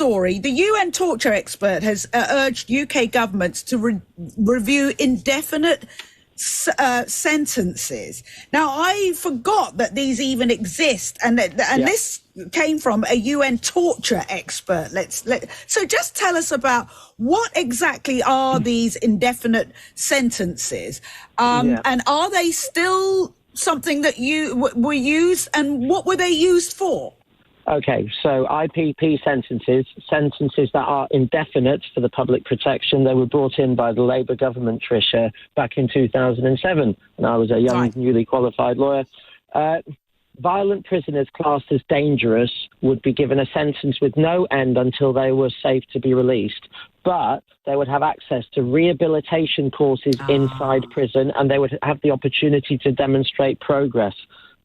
story, the UN torture expert has urged UK governments to review indefinite sentences. Now, I forgot that these even exist, and this came from a UN torture expert. So just tell us about what exactly are these indefinite sentences, and are they still something that were used, and what were they used for? Okay, so IPP sentences that are indefinite for the public protection, they were brought in by the Labour government, Tricia, back in 2007, and I was a young, newly qualified lawyer. Violent prisoners classed as dangerous would be given a sentence with no end until they were safe to be released, but they would have access to rehabilitation courses inside prison, and they would have the opportunity to demonstrate progress.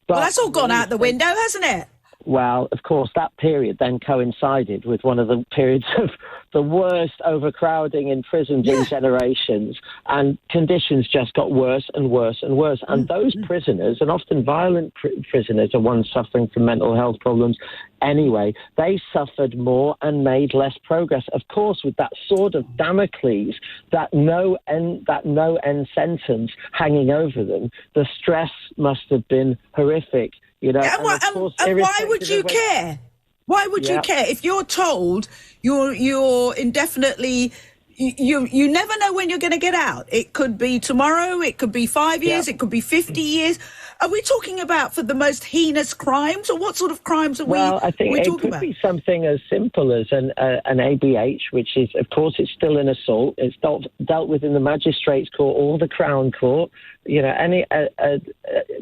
But well, that's all gone out the window, hasn't it? Well, of course, that period then coincided with one of the periods of the worst overcrowding in prisons in generations, and conditions just got worse and worse and worse. And those prisoners, and often violent prisoners, are ones suffering from mental health problems anyway, they suffered more and made less progress. Of course, with that sword of Damocles, that no end sentence hanging over them, the stress must have been horrific. You know, and why would you care? Why would you care if you're told you're indefinitely? You never know when you're going to get out. It could be tomorrow. It could be 5 years. It could be 50 years. Are we talking about for the most heinous crimes, or what sort of crimes are we talking about? Well, I think it could be something as simple as an ABH, which is, of course, it's still an assault. It's dealt with in the magistrates' court or the Crown Court. You know, any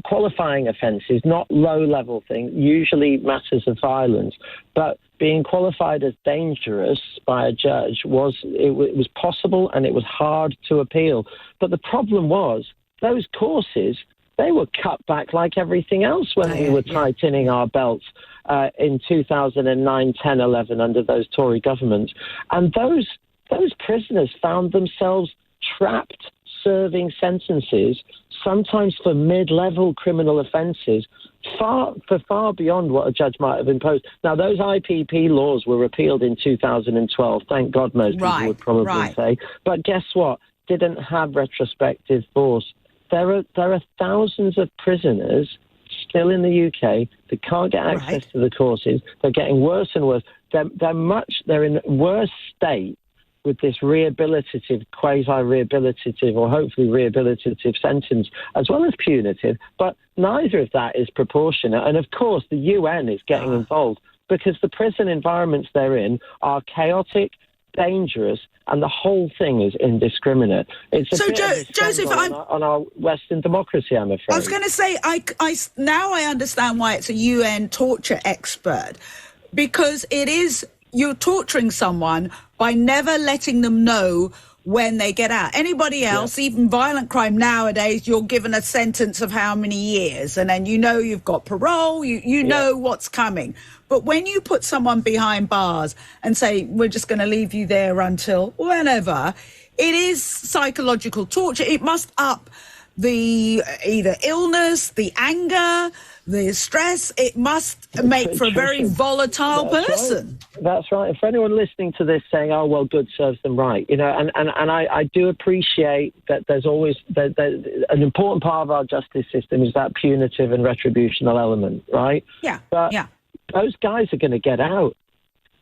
qualifying offences, not low-level things, usually matters of violence, but being qualified as dangerous by a judge was possible, and it was hard to appeal. But the problem was those courses, they were cut back like everything else when we were tightening our belts in 2009, 10, 11 under those Tory governments. And those prisoners found themselves trapped serving sentences, sometimes for mid-level criminal offences, far beyond what a judge might have imposed. Now, those IPP laws were repealed in 2012. Thank God, most people would probably say. But guess what? Didn't have retrospective force. There are thousands of prisoners still in the UK that can't get access to the courses. They're getting worse and worse. They're in worse state with this rehabilitative, quasi-rehabilitative, or hopefully rehabilitative sentence, as well as punitive. But neither of that is proportionate. And of course, the UN is getting involved because the prison environments they're in are chaotic, dangerous, and the whole thing is indiscriminate. It's a Joseph, on our Western democracy, I'm afraid. I was going to say, now I understand why it's a UN torture expert, because you're torturing someone by never letting them know when they get out. Anybody else, even violent crime nowadays, you're given a sentence of how many years, and then you know you've got parole, you know what's coming. But when you put someone behind bars and say, we're just going to leave you there until whenever, it is psychological torture. It must up the either illness, the anger, the stress. It must make for a very volatile person. Right. That's right. And for anyone listening to this saying, oh, well, good serves them right, you know, and I do appreciate that there's always an important part of our justice system is that punitive and retributional element, right? Yeah. But those guys are going to get out.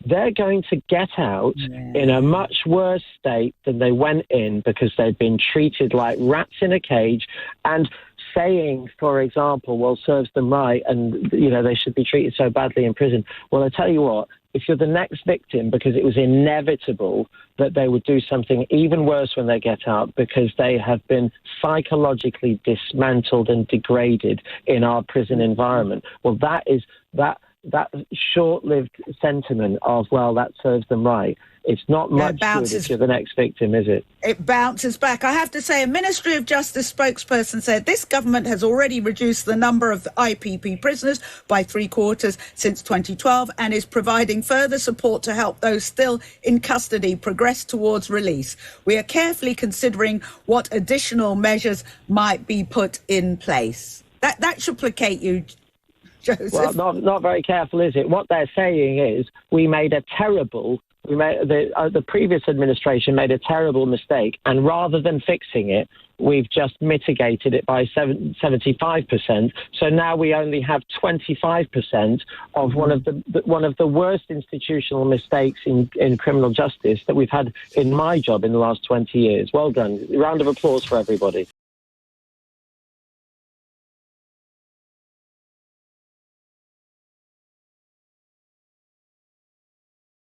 They're going to get out in a much worse state than they went in, because they've been treated like rats in a cage. And saying, for example, well, serves them right, and, you know, they should be treated so badly in prison. Well, I tell you what, if you're the next victim, because it was inevitable that they would do something even worse when they get out, because they have been psychologically dismantled and degraded in our prison environment. Well, that short-lived sentiment of, well, that serves them right, it's not much good if you're the next victim, is it? It bounces back. I have to say, a Ministry of Justice spokesperson said this government has already reduced the number of IPP prisoners by 3/4 since 2012 and is providing further support to help those still in custody progress towards release. We are carefully considering what additional measures might be put in place. That should placate you, Joseph. Well, not very careful, is it? What they're saying is the previous administration made a terrible mistake, and rather than fixing it, we've just mitigated it by 75%. So now we only have 25% of one of the worst institutional mistakes in criminal justice that we've had in my job in the last 20 years. Well done. Round of applause for everybody.